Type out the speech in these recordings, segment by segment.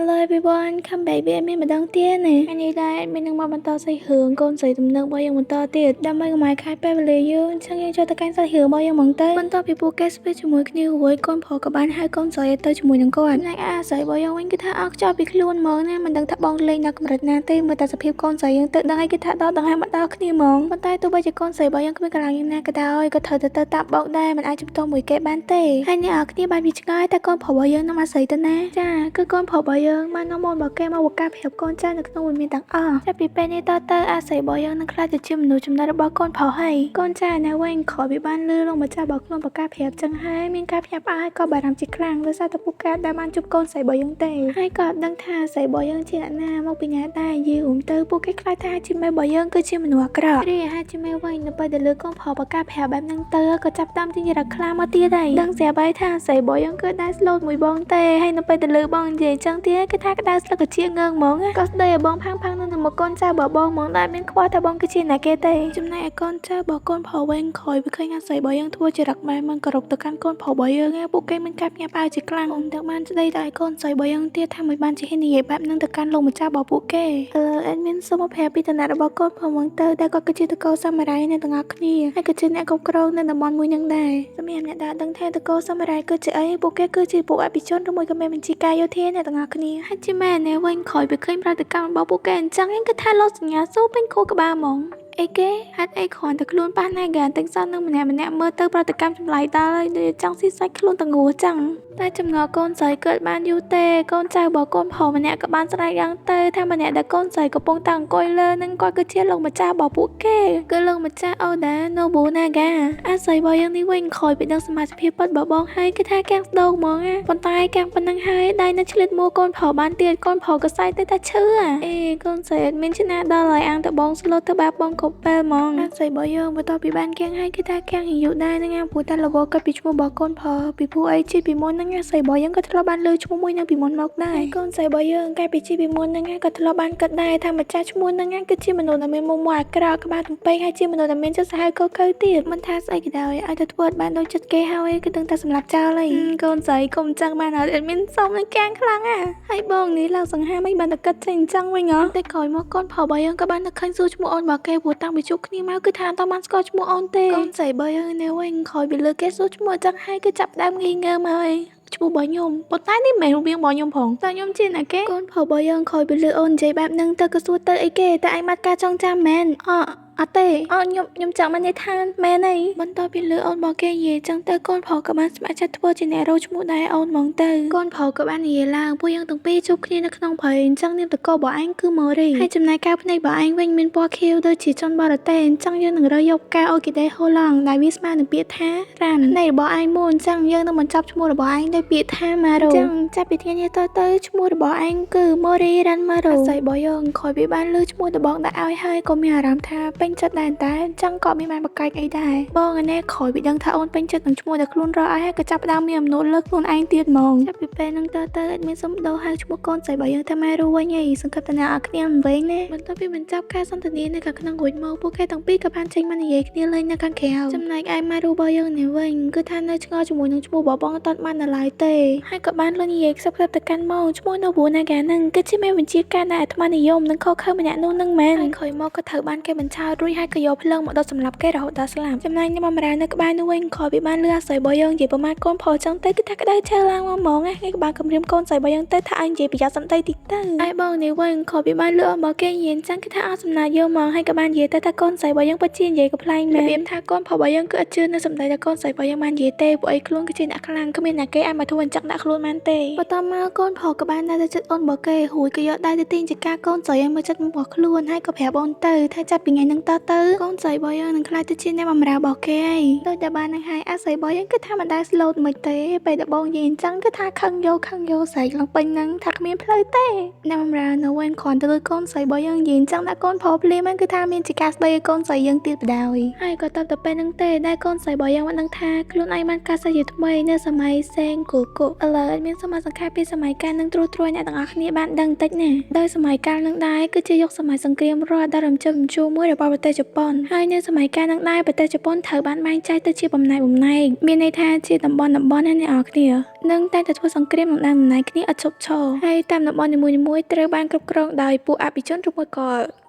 Hello everyone, come back với emម្ដងទៀតណាថ្ងៃនេះដែរមាននឹងមកបន្តសាច់រឿងកូនស្រីទំនើបរបស់យើងបន្តទៀតដើម្បីកុំឲ្យខាតពេលវេលាយើងអញ្ចឹងយើងចូលទៅកាន់សាច់រឿងរបស់យើងហ្មងទៅបន្ទាប់ពីពួកគេស្ពឹកជាមួយគ្នារួចកូនប្រុសក៏បានហៅកូនស្រីទៅជាមួយនឹងគាត់អ្នកអាស្រីរបស់យើងវិញគឺថាអោខ្ចោលពីខ្លួនហ្មងណាមិនដឹងថាបងលេងដល់កម្រិតណាទេមើលតែសភាពកូនស្រីយើងទៅដឹងឲ្យគេថាដល់ដង្ហើមមកដល់គ្នាហ្មងប៉ុន្តែទោះបីជាកូនស្រីរបស់យើងគ្មានកន្លងយ៉ាងណាក៏ដោយក៏ត្រូវទៅតាមបោកដែរមិនអាចជំទាស់មួយគេបានទេហើយអ្នកគ្នាបានពីឆ្ងាយតែកូនប្រុសរបស់យើងនឹងអាស្រីទៅណាចាគឺកូនប្រុសរបស់យើងបាននាំមករបស់គេមកបកការប្រាប់កូនចៅនៅក្នុងវិមានទាំងអស់ចាប់ពីពេលនេះតទៅអាស័យរបស់យើងនឹងខ្លាចទៅជាមនុស្សចំណិតរបស់កូនប្រុសហើយកូនចៅនៅវិញក្រោយពីបានលឺលោកម្ចាស់របស់ខ្លួនបកការប្រាប់ចឹងហើយមានការភ្ញាក់ផ្អើលក៏បារម្ភជាខ្លាំងដោយសារតែពួកគេដែលបានជួបកូនស្រីរបស់យើងទេហើយក៏ដឹងថាអាស័យរបស់យើងជាអ្នកណាមកពីណាដែរយីរួមទៅពួកគេខ្លាចថាជាមេរបស់យើងគឺជាមនុស្សអាក្រក់រីឯជាមេវិញនៅពេលដែលលឺកូនប្រុសបកការប្រាប់បែបហ្នឹងទៅក៏ចាប់តាមជារកខ្លាំងមកទៀតហើយដឹងស្រាប់ហើយថាអាស័យរបស់យើងគឺដែរស្លូតមួយបងទេហើយនៅពេលដែលលឺបងនិយាយចឹងទៀតគឺថាក្តៅស្លឹកជាងើងហ្មងក៏ស្ដីឲ្យបងផាំងនៅមកកូនចៅរបស់បងហ្មងដែរមានខ្វល់ថាបងគឺជាអ្នកគេទេចំណែកឯកូនចៅរបស់កូនប្រុសវិញក្រោយពីឃើញអាស័យរបស់យើងធ្វើជារកបែបមិនគោរពទៅកាន់កូនប្រុសរបស់យើងពួកគេមានការភ្ញាក់ផ្អើលជាខ្លាំងទាំងបានស្ដីទៅឲ្យកូនស្រីរបស់យើងទៀតថាមិនបានជាហ៊ាននិយាយបែបហ្នឹងទៅកាន់លោកម្ចាស់របស់ពួកគេអេដមីនសូមប្រាប់ពីឋានៈរបស់កូនប្រុសហ្មងទៅដែលគាត់គឺជាតកោសាមរ៉ៃនៅទាំងអស់គ្នាហើយក៏ជាអ្នកគ្រប់គ្រងនៅតំបន់មួយហ្នឹងដែរសម្រាប់អ្នកដែលដឹងថាតកោសាមរ៉ៃគឺជាអីពួកគេគឺជាពួកអភិជនឬមួយក៏មានបញ្ជីការយោធាអ្នកទាំងអស់គ្នាហើយជាមែនអ្នកវិញក្រោយពីឃើញប្រតិកម្មរបស់ពួកគេអញ្ចឹងគឺថាលោកសញ្ញាសូពេញខួរក្បាលហ្មងអីគេហេតុអីគ្រាន់តែខ្លួនប៉ះណាកាតែសោះនឹងម្នាក់មើលទៅប្រតិកម្មចម្លែកដល់ហើយដូចចង់ស៊ីសាច់ខ្លួនទាំងងួរចឹងតែចម្ងល់កូនស្រីកើតបានយូរទេកូនចៅរបស់កូនប្រុសម្នាក់ក៏បានស្រែកយ៉ាងទៅថាម្នាក់ដែលកូនស្រីកំពុងតែអង្គុយលើនឹងគាត់គឺជាលោកម្ចាស់របស់ពួកគេគឺលោកម្ចាស់អូដាណូប៊ូណាកាអាស្រីរបស់យើងនេះវិញក្រោយពីដឹងសមាជិកពិតរបស់បងហើយគឺថាកាំងស្ដោងហ្មងប៉ុន្តែកាំងប៉ុណ្ណឹងហើយដៃនៅឆ្លៀតមួកូនប្រុសបានទៀតកូនប្រុសក៏សែកទៅថាឈឺអេកូនស្រីមានឆ្នាដល់ហើយអាងតបងស្លូតទៅបាបបងកប់ពេលហ្មងអាស្រីរបស់យើងបន្ទាប់ពីបានកាំងហើយគឺថាកាំងយូរដែរនឹងអាព្រោះតែលវក៏ពីឈ្មោះរបស់កូនប្រុសពីព្រោះអីជីពីមុនហ្នឹងអាស្រីរបស់យើងក៏ធ្លាប់បានលើឈ្មោះមួយនៅពីមុនមកដែរកូនស្រីរបស់យើងកាលពីជីពីមុនហ្នឹងក៏ធ្លាប់បានគិតដែរថាម្ចាស់ឈ្មោះហ្នឹងគឺជាមនុស្សដែលមានមុខមាត់អាក្រក់ក្បាលទំពេកហើយជាមនុស្សដែលមានចិត្តសាហាវកោខើទៀតមិនថាស្អីក៏ដោយឲ្យតែធ្វើបានដូចចិត្តគេហើយគឺដឹងតែសម្រាប់ចោលហើយកូនស្រីកុំចឹងបានអត់មានសមនឹងកាំងខ្លាំងហើយបងនេះឡើងសង្ហាមិនបានតែគិតចេញអញ្ចឹងវិញហ៎តែក្រោយមកកូនប្រុសរបស់យើងក៏បាននឹកឃើញសួរឈ្មោះអូនរបស់គេព្រោះតាំងពីជួបគ្នាមកគឺថាអត់បានស្គាល់ឈ្មោះអូនទេកូនស្រីរបស់យើងនៅវិញក្រោយពីលើគេសួរឈ្មោះអញ្ចឹងហើយគឺចាប់ដើមងីងើមកហើយឈ្មោះរបស់ខ្ញុំប៉ុន្តែនេះមិនមែនរូបរាងរបស់ខ្ញុំផងតើខ្ញុំជាអ្នកគេកូនប្រុសរបស់យើងក្រោយពីលើអូននិយាយបែបហ្នឹងទៅក៏សួរទៅអីគេតែឯងមកការចងចាំមែនអត់ទេខ្ញុំចង់បាននិយាយថាមែនអីបន្ទាប់ពីលើអូនរបស់គេនិយាយចឹងទៅកូនប្រុសក៏បានស្ម័គ្រចិត្តធ្វើជាអ្នករកឈ្មោះដែរអូនហ្មងទៅកូនប្រុសក៏បាននិយាយឡើងពួកយើងទាំងពីរជួបគ្នានៅក្នុងព្រៃអញ្ចឹងនាមតករបស់ឯងគឺម៉ូរីហើយចំណែកកៅភ្នែករបស់ឯងវិញមានពណ៌ខៀវដូចជាចុនបរទេសអញ្ចឹងយើងនឹងរើសយកកៅអូគីដេហូឡង់ដែលវាស្មើនឹងពាក្យថារ៉ានភ្នែករបស់ឯងមួយអញ្ចឹងយើងនឹងបញ្ចប់ឈ្មោះរបស់ឯងដោយពាក្យថាម៉ារ៉ូអញ្ចឹងចាប់ពីថ្ងៃនេះទៅឈ្មោះរបស់ឯងគឺម៉ូរីរ៉ាន់ម៉ារ៉ូអាស័យរបស់យើងក្រោយពីបានលើឈ្មោះដបងដាក់ឲ្យហើយក៏មានអារម្មណ៍ថាពេញចិត្តដែរតែអញ្ចឹងក៏មានបានបកាច់អីដែរបងឯនេះក្រោយពីដឹងថាអូនពេញចិត្តនឹងឈ្មោះដែលខ្លួនរកឲ្យហើយក៏ចាប់ផ្ដើមមានអំណួតលើខ្លួនឯងទៀតហ្មងចាប់ពីពេលហ្នឹងទៅអត់មានសុំដោហៅឈ្មោះកូនស្រីរបស់យើងថាម៉ែរូវិញឯងសង្កត់តាអ្នកអត់គ្នាមិនវិញណាបន្ទាប់ពីបញ្ចប់ការសន្ទនានៅខាងក្នុងរួចមកពួកគេទាំងពីរក៏បានចេញមកនិយាយគ្នាលេងនៅខាងក្រៅចំណែកឯម៉ែរូរបស់យើងនេះវិញគឺថានៅឆ្ងល់ជាមួយនឹងឈ្មោះរបស់បងអត់បានដល់ឡើយទេហើយក៏បានលនិយាយខ្សឹបទៅកាន់មកឈ្មោះនៅបួណាកាហ្នឹងគឺជាមេបញ្ជាការដែលអាត្មានិយមនឹងខកខើម្នាក់នោះនឹងមែនហើយក្រោយមកក៏ត្រូវបានគេបញ្ឆោតរួចហើយក៏យកភ្លើងមកដុតសម្លាប់គេរហូតដល់ស្លាប់ចំណែកខ្ញុំបម្រើនៅក្បែរនោះវិញក្រោយពីបានលឺអាស្រីរបស់យើងនិយាយប្រមាថកូនប្រុសចឹងទៅគឺថាក្តៅឆើឡើងមកហ្មងគេក៏បានគំរាមកូនស្រីរបស់យើងទៅថាឲ្យនិយាយប្រយ័ត្នសន្តិតិចទៅហើយបងនេះវិញក្រោយពីបានលឺរបស់គេនិយាយចឹងគឺថាអត់សំណាយកមកហើយក៏បាននិយាយទៅថាកូនស្រីរបស់យើងពិតជានិយាយកំ pl ែងមែនវាថាកូនប្រុសរបស់យើងគឺអត់ជឿនៅសម្ដីដែលកូនស្រីរបស់យើងបាននិយាយទេព្រោះអីខ្លួនគឺជាអ្នកខ្លាំងគ្មានអ្នកគេអាចមកធ្វើអញ្ចឹងដាក់ខ្លួនបានទេបន្ទាប់មកកូនប្រុសក៏បានដើរទៅចិត្តអូនរបស់គេរួចក៏យកដៃទៅទាញចកាកូនស្រីឲ្យមើលចិត្តរបស់ខ្លួនហើយក៏ប្រាប់អូនទៅថាចាប់ពីថ្ងៃហ្នឹងទៅកូនស្រីរបស់យើងនឹងខ្លាចទៅជាអ្នកបម្រើរបស់គេហើយដូចតែបាននឹងហើយអាស្រីរបស់យើងគឺថាមិនដែលស្លូតមិនទេពេលដែលបងនិយាយអញ្ចឹងគឺថាខឹងយកស្រែកឡើងពេញហ្នឹងថាគ្មានផ្លូវទេអ្នកបម្រើនៅវិញគ្រាន់តែលើកូនស្រីរបស់យើងនិយាយអញ្ចឹងដាក់កូនប្រុសភ្លាមហ្នឹងគឺថាមានជាការស្ដីឲ្យកូនស្រីយើងទៀតបដ ாய் ហើយក៏តបទៅពេលហ្នឹងទេដែលកូនស្រីរបស់យើងបានដឹងថាខ្លួនឯងបានកើតសាជាថ្មីនៅសម័យសេងគូកុឥឡូវមានសមាសង្ខេបពីសម័យកាលនឹងត្រួសត្រាយអ្នកទាំងអស់គ្នាបានដឹងតិចណាដោយសម័យកាលនឹងដែរគឺជាយុគសម័យសង្គ្រាមរដ្ឋដ៏រំជើបរំជួលមួយរបស់ប្រ ប្រទេសជប៉ុនហើយនៅសម័យកាលនោះដែរប្រទេសជប៉ុនត្រូវបានបែងចែកទៅជាបំណែកមានន័យថាជាតំបន់ណាអ្នកនរគ្នានឹងតែធ្វើសង្គ្រាមនឹងដំណើរគ្នាឥតឈប់ឈរហើយតាមតំបន់នីមួយៗត្រូវបានគ្រប់គ្រងដោយពួកអភិជនឬមួយក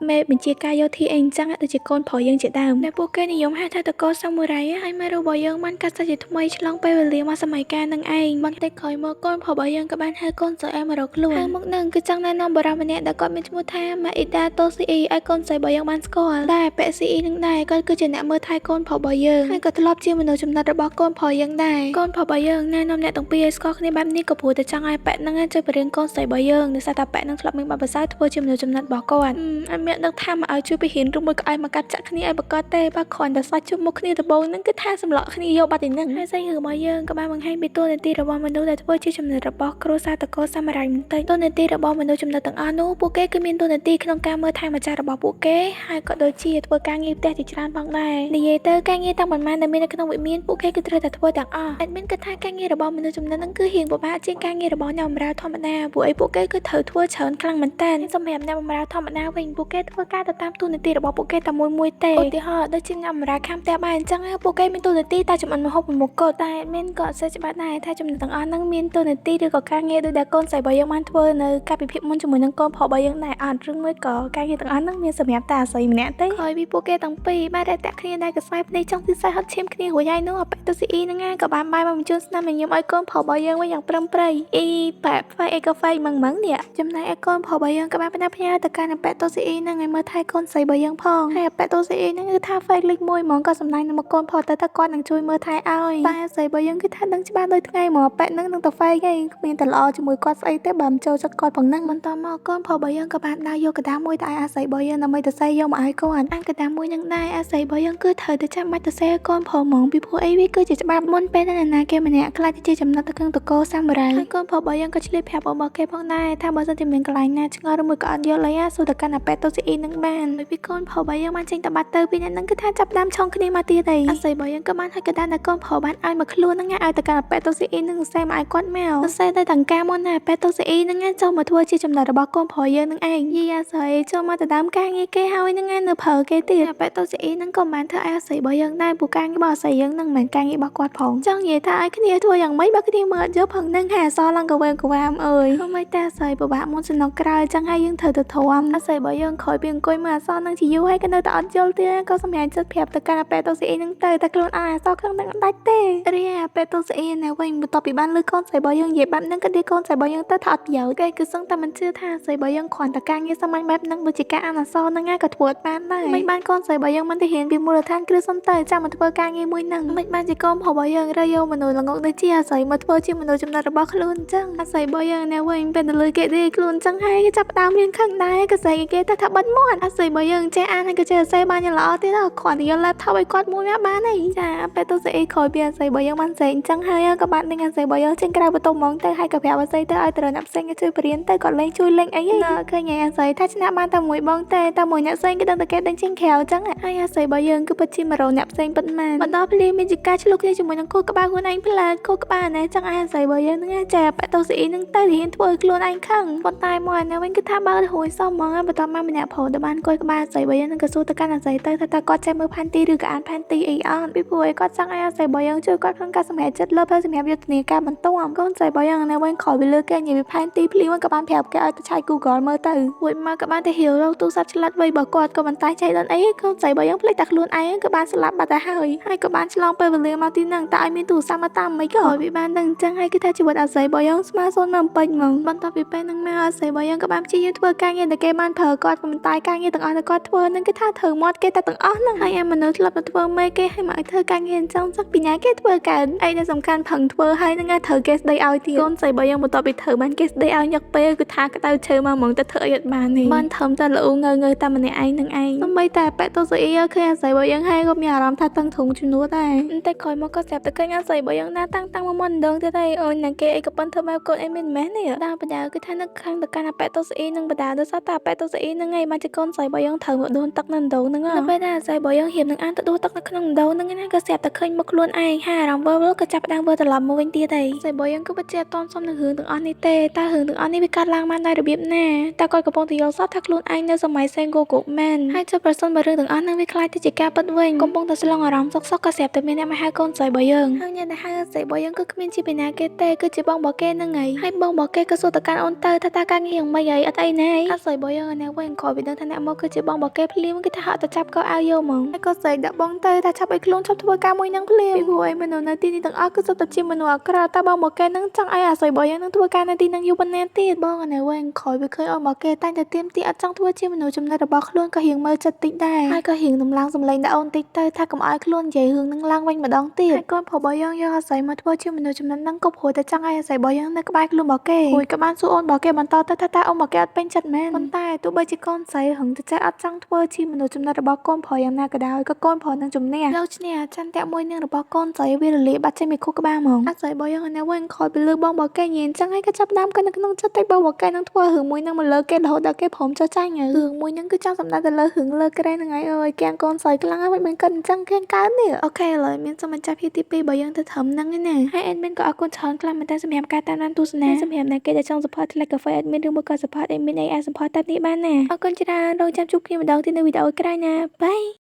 ៏មេបញ្ជាការយោធាអីអញ្ចឹងដូចជាកូនប្រុសយើងជាដើមដែលពួកគេនិយមហៅថាតកោសាមូរ៉ៃហើយមេរបស់យើងបានកាត់សាច់ជាថ្មីឆ្លងពេលវេលាមកសម័យកាលនឹងឯងបន្តិចក្រោយមកកូនប្រុសរបស់យើងក៏បានហៅកូនស្រីមករកខ្លួនហើយមុខនឹងគឺចង់ណែនាំបរិម្នាក់ដែលគាត់មានឈ្មោះថាម៉ាអ៊ីដាតូស៊ីអ៊ីឲ្យកូនស្រីរបស់យើងបានស្គាល់ដែរប៉ែស៊ីអ៊ីនឹងដែរគាត់គឺជាអ្នកមើលថែកូនប្រុសរបស់យើងហើយក៏ធ្លាប់ជាមនុស្សចំណិតរបស់កូនប្រុសយើងដែរកូនប្រុសរបស់យើងណែនាំអ្នកទាំងពីរឲ្យស្គាល់គ្នាបែបនេះក៏ព្រោះតែចង់ឲ្យប៉ែនឹងជួយបរៀនកូនស្រីរបស់យើងដោយសារតែប៉ែនឹងធ្លាប់មានបទពិសោធន៍ធ្វើជាមនុស្សចំណិតរបស់គាត់អត់មានដឹងថាមកឲ្យជួយបរិញ្ញាឬមួយក៏ឲ្យមកកាត់ចាក់គ្នាឲ្យប្រកាសទេបើគ្រាន់តែសាច់ជុំមុខគ្នាដំបូងហ្នឹងគឺថាសម្លក់គ្នាយកបាត់ទៅនឹងហើយស្អីរបស់យើងក៏បានបង្ហាញពីតួនាទីរបស់មនុស្សដែលធ្វើជាចំណិតរបស់គ្រួសារតកោសាមរ៉ៃបន្តិចតួនាទីរបស់មនុស្សចំណិតទាំងអស់នោះពួកគេគឺមានតួនាទីក្នុងការមើលថែម្ចាស់របស់ពួកគេហើយក៏ដូចជាធ្វើការងារផ្ទះជាច្រើនផងដែរនិយាយទៅការងារទាំងប៉ុន្មានដែលមាននៅក្នុងវិមានពួកគេគឺត្រូវតែធ្វើទាំងអស់អាចមានគិតថាការងាររបស់មនុស្សចំណិតហ្នឹងគឺរៀងពិបាកជាងការងាររបស់អ្នកបម្រើធម្មតាពួកអីពួកគេគឺត្រូវធ្វើច្រើនខ្លាំងមែនតើសម្រាប់អ្នកបម្រើធម្មតាវិញពួកគេធ្វើការទៅតាមតួនាទីរបស់ពួកគេតែមួយទេឧទាហរណ៍ដូចជាអ្នកបម្រើខាងផ្ទះបាយអញ្ចឹងពួកគេមានតួនាទីតែចម្អិនម្ហូបមួយមុខគត់តែមានក៏សេចច្បាស់ដែរថាចំណុចទាំងអស់ហ្នឹងមានតួនាទីឬក៏ការងារដូចដែលកូនស្រីរបស់យើងបានធ្វើនៅកាលពីភាពមុនជាមួយនឹងកូនប្រុសរបស់យើងដែរអត់ឬមួយក៏ការងារទាំងអស់ហ្នឹងមានសម្រាប់តែអាស័យម្នាក់ទេហើយពីពួកគេទាំងពីរបានតែតាក់គ្នាដែរកសែភ្នែកចង់ទីស័យហត់ឈាមគ្នារួចហើយនោះអបតុស៊ីអ៊ីហ្នឹងក៏បានបាយមកបញ្ជូនស្នាមញញឹមឲ្យកូនប្រុសរបស់យើងវិញយ៉ាងប្រឹមប្រៃអ៊ីប៉ែហ្វៃអេកាហ្វៃម៉ងនេះចំណែកឯកូនប្រុសរបស់យើងក៏បានផ្ញើទៅកាន់អបតុស៊ីអ៊ីហ្នឹងឲ្យមើលថែកូនស្រីរបស់យើងផងហើយអបតុស៊ីអ៊ីហ្នឹងគឺថាហ្វេកលេខ1ហ្មងក៏សម្ដែងនឹងមកកូនប្រុសទៅថាគាត់នឹងជួយមើលថែឲ្យតែស្រីរបស់យើងគឺថាដឹងច្បាស់ដូចថ្ងៃមកប៉ែហ្នឹងនឹងទៅហ្វេកឯងគ្មានតែល្អជាមួយគាត់ស្អីទេបើមិនចូលចិត្តគាត់ផងហ្នឹងបន្តមកកូនប្រុសរបស់យើងក៏បានដើរយកកដាមួយទៅឲ្យអាស្រីរបស់យើងដើម្បីទៅសេយកមកឲ្យគាត់អានកដាមួយនឹងដែរអាស្រីរបស់យើងគឺត្រូវទៅចាំបាច់ទៅសេកូនប្រុសហ្មងពីព្រោះអីវាគឺជាច្បាប់មុនពេលណាគេម្នាក់ខ្លាចជាចំណិតទៅក្នុងតកោសាមរ៉ៃហើយកូនប្រុសរបស់យើងក៏ឆ្លៀតប្រាប់របស់គេផងដែរថាបើសិនជាមានកន្លែងណាឆ្ងល់ឬមួយក៏អត់យល់អីសួរទៅកាន់អាប៉ែតុស៊ីអ៊ីនឹងបានដោយពីកូនប្រុសរបស់យើងបានចេញទៅបាត់ទៅពីអ្នកហ្នឹងគឺថាចាប់ដើមឆុងគ្នាមកទៀតឯងអាស្រីរបស់យើងក៏បានឲ្យកដាដែលកូនប្រុសបានឲ្យមកខ្លួនហ្នឹងឲ្យទៅកាន់អាប៉ែតុស៊ីអ៊ីនឹងសេមកឲ្យគាត់មកសេទៅទាំងការមុនណាអាប៉ែតុស៊ីអ៊ីហ្នឹងចូលមកធ្វើជាចំណិតរបស់កូនប្រុសយើងនឹងឯងយីអាស្រីចូលមកទៅដើមការងារគេហើយហ្នឹងនៅប្រើគេទៀតអាប៉ែតុស៊ីអ៊ីហ្នឹងក៏បានធ្វើឲ្យអាស្រីរបស់យើងដែរពូការងាររបស់អាស្រីយើងហ្នឹងមិនមែនការងាររបស់គាត់ផងចង់និយាយថាឲ្យគ្នាធ្វើយ៉ាងម៉េចបើគ្នាមើលអត់យកផងហ្នឹងហើយអសឡើងក៏វែងក៏វាមអើយធ្វើម៉េចតែអាស្រីពិបាកមុនសំណុកក្រោយចឹងហើយយើងត្រូវទៅធំអាស្រីរបស់យើងក្រោយពីអង្គុយមើលអសហ្នឹងជាយូរហើយក៏នៅតែអត់យល់ទៀតក៏សម្រាប់ចិត្តប្រាប់ទៅកាន់អាប៉ែតុស៊ីអ៊ីហ្នឹងទៅតែខ្លួនអសខឹងនឹងដាច់ទេរីឯអាប៉ែតុស៊ីអ៊ីនៅវិញបន្ទាប់ពីបានលើកូនស្រីរបស់យើងនិយាយបែបហ្នឹងក៏ដេកកូនស្រីរបស់យើងទៅថាអត់ប្រយោជន៍គេគឺសឹងតែមិនជឿថាស្រីរបស់យើងគ្រាន់តែការងារសាមញ្ញបែបហ្នឹងដូចជាការអានអសហ្នឹងក៏ធ្វើអត់បានដែរមិនបានកូនស្រីរបស់យើងមិនទៅហ៊ានពីមូលដ្ឋានគ្រឹះសិនទៅចាំមកធ្វើការងារមួយហ្នឹងមិនបានជាកូនប្រុសរបស់យើងរើយកមនុស្សល្ងងដូចជាអាស្រីមកធ្វើជាមនុស្សចំណិតរបស់ខ្លួនអញ្ចឹងអាស្រីរបស់យើងនៅវិញពេលទៅលើគេដេកខ្លួនអញ្ចឹងហើយគេចាប់ដើមរៀងខឹងដែរក៏ស្រីគេទៅថាបិទមាត់អាស្រីរបស់យើងចេះអានហើយក៏ចេះសរសេរបានយ៉ាងល្អទៀតគ្រាន់តែយក laptop ឲ្យគាត់មួយមកបានហើយចាពេលទៅស្អីក្រោយពីអាស្រីរបស់យើងបានសេអញ្ចឹងហើយក៏បាននឹងអាស្រីរបស់យើងចេញក្រៅបន្ទប់ហ្មងទៅហើយក៏ប្រាប់អាស្រីទៅឲ្យទៅអ្នកផ្សេងជួយបរៀនទៅគាត់លេងជួយលេងអីហ្នឹងឃើញអាស្រីថាឆ្នះបានតែមួយបងទេតែមួយអ្នកផ្សេងក៏ដឹងតែគេដេញចេញក្រៅអញ្ចឹងហើយអាស្រីរបស់យើងគឺពិតជាមករកអ្នកផ្សេងពិតមែនបន្តភ្លាមមានជាការឆ្លុះគ្នាជាមួយនឹងគោក្បាលខ្លួនឯងផ្លែគោក្បាលណែចឹងអាស្រីរបស់យើងហ្នឹងចាប៉ែតូស៊ីអ៊ីហ្នឹងទៅរៀនធ្វើឲ្យខ្លួនឯងខឹងប៉ុន្តែមកនៅវិញគឺថាបើរួយសមហ្មងបន្ទាប់មកម្នាក់ប្រុសទៅបានគួយក្បាលស្រីរបស់យើងហ្នឹងក៏សួរទៅកាន់អាស្រីទៅថាគាត់ចេះមើលផែនទីឬក៏អានផែនទីអីអត់ពីព្រោះឯគាត់ចង់ឲ្យអាស្រីរបស់យើងជួយគាត់ក្នុងការសម្រេចចិត្តលើផ្លូវសម្រាប់យុទ្ធនាការបន្ទាប់កូនស្រីរបស់យើងនៅវិញក្រោយពីលើគេនិយាយពីផែនទីភ្លាមក៏បានប្រាប់គេឲ្យទៅឆែក Google មើលទៅរួចមកក៏បានទៅហៀវរកទូរស័ព្ទឆ្លាតវៃរបស់គាត់ក៏មិនតែចៃដន្យអីកូនស្រីរបស់យើងភ្លេចតែខ្លួនឯងក៏បានស្លាប់បាត់ទៅហើយក៏បានឆ្លងពេលវេលាមកទីហ្នឹងតែឲ្យមានទូរស័ព្ទមកតាមមិនក៏វាបានដឹងអញ្ចឹងហើយគឺថាជីវិតអាស្រីរបស់យើងស្មើសូន្យមកពេញហ្មងបន្ទាប់ពីពេលហ្នឹងមកអាស្រីរបស់យើងក៏បានព្យាយាមធ្វើការងារដែលគេបានប្រើគាត់ក៏មិនតែការងារទាំងអស់ដែលគាត់ធ្វើហ្នឹងគឺថាត្រូវមាត់គេតែទាំងអស់ហ្នឹងហើយអាមនុស្សធ្លាប់ទៅធ្វើមេគេឲ្យមកឲ្យធ្វើការងារអញ្ចឹងសឹកពីណាគេធ្វើកើតអីដែលសំខាន់ផឹងធ្វើហើយហ្នឹងឯងត្រូវគេស្ដីឲ្យទៀតកូនស្រីរបស់យើងបន្ទាប់ពីធ្វើបានគេស្ដីឲ្យញឹកពេលគឺថាក្តៅឈើមកហ្មងទៅធ្វើអីអត់បានទេបានធំតែល្អូងើតែម្នាក់ឯងនឹងឯងសំបីតែប៉ែតូស៊ីអ៊ីឃើញអាស្រីរបស់យើងហើយក៏មានអារម្មណ៍ថាតឹងទ្រូងជំនួសដែរតែក្រោយមកក៏ស្រាប់តែឃើញអាស្រីរបស់យើងណាតាំងមកមុនដងទៀតហើយអូនណាគេអីក៏ប៉ុនធ្វើបែបកូនអីមិនមែនទេដើរបដាគឺថានឹកខាងទៅកាន់អាប៉ែតូស៊ីអ៊ីនឹងបដាដោយសារតែអាប៉ែតូស៊ីអ៊ីនឹងឯងបានជាកូនស្រីរបស់យើងត្រូវមកដួលទឹកនៅដងហ្នឹងដល់ពេលដែលអាស្រីរបស់យើងហៀបនឹងអានទៅដួលទឹកនៅក្នុងដងហ្នឹងណាក៏ស្រាប់តែឃើញមកខ្លួនឯងហើយអារម្មណ៍វិលក៏ចាប់ផ្ដើមវិលត្រឡប់មកវិញទៀតហើយស្រីរបស់យើងក៏ពិតជាអត់តន់សមនឹងរឿងទាំងអស់នេះទេតែរឿងទាំងអស់នេះវាកើតឡើងបានដោយរបៀបណាតែគាត់កំពុងតែយល់សប្តិថាខ្លួនឯងនៅសម័យសេងហ្គូគូមែនហើយ ចុះប្រសិនបើរឿងទាំងអស់ហ្នឹងវាខ្លាចទៅជាការពិតវិញកំពុងតែស្លងអារម្មណ៍សុកក៏ស្រាប់តែមានអ្នកមកហៅកូនស្រីរបស់យើងហើយអ្នកដែលហៅស្រីរបស់យើងគឺគ្មានជាពីណាគេទេគឺជាបងរបស់គេហ្នឹងហើយហើយបងរបស់គេក៏សួរទៅកាន់អូនទៅថាតើការងារយ៉ាងម៉េចហើយអត់អីណាអត់ស្រីរបស់យើងនៅវិញក្រោយពីដឹងថាអ្នកមកគឺជាបងរបស់គេភ្លាមគេថាហត់ទៅចាប់ក៏ឲ្យយកហ្មងហើយក៏ស្រីដាក់បងទៅថាចាប់ឲ្យខ្លួនឈប់ធ្វើការមួយហ្នឹងភ្លាមពីព្រោះអីមនុស្សនៅទីនេះទាំងអស់គឺសុទ្ធតែជាមនុស្សអាក្រក់តើបងរបស់គេហ្នឹងចង់ឲ្យអាស្រីរបស់យើងនឹងធ្វើការនៅទីហ្នឹងយូរប៉ុណ្ណាទៀតបងនៅវិញក្រោយពីឃើញអូនរបស់គេតែងតែទៀមទីអត់ចង់ធ្វើជាមនុស្សចំណិតរបស់ខ្លួនក៏រៀងមើលចិត្តតិចដែរហើយក៏រៀងដំឡើងសម្លេងដល់អូនតិចទៅថាកុំឲ្យខ្លួននិយាយរឿងហ្នឹងឡើងវិញម្ដងទៀតហើយកូនប្រុសរបស់យើងយកអាស្រ័យមកធ្វើជាមនុស្សចំណិតហ្នឹងក៏ព្រោះតែចង់ឲ្យអាស្រ័យរបស់យើងនៅក្បែរខ្លួនរបស់គេរួចក៏បានសួរអូនរបស់គេបន្តទៅថាតើអូនរបស់គេអត់ពេញចិត្តមែនប៉ុន្តែទោះបីជាកូនស្រីហឹងតែចេះអត់ចង់ធ្វើជាមនុស្សចំណិតរបស់កូនប្រុសយ៉ាងណាក៏ដោយក៏កូនប្រុសនឹងជំនះយកឈ្នះអាចន្ទៈមួយនឹងរបស់កូនស្រីវារលាយបាត់ចេញពីខួរក្បាលហ្មងអាស្រ័យរបស់យើងនៅវិញក្រោយពីលឺបងរបស់គេញ៉ាំចឹងហើយក៏ចាប់ដើមក៏នៅក្នុងចិត្តតែបងរបស់គេនឹងធ្វើរឿងមួយនឹងមកលើគេរហូតដល់គេព្រមចោះចាញ់រឿងមួយហ្នឹងគឺចង់សម្ដៅទៅលើរឿងលើក្រែហ្នឹងហើយអើយគាំងកូនស្រីខ្លាំងហើយមិនគិតអញ្ចឹងគេកើនេះអូខេឥឡូវមានសូមបញ្ចប់ភាគទី2របស់យើងទៅត្រឹមហ្នឹងឯណាហើយ admin ក៏អរគុណច្រើនខ្លាំងមែនតើសម្រាប់ការតាមដានទស្សនាសម្រាប់អ្នកគេដែលចង់ support Slack Cafe admin ឬមួយក៏ support admin AI support តាមនេះបានណាអរគុណច្រើនរងចាំជួបគ្នាម្ដងទៀតនៅវីដេអូក្រោយណាបាយ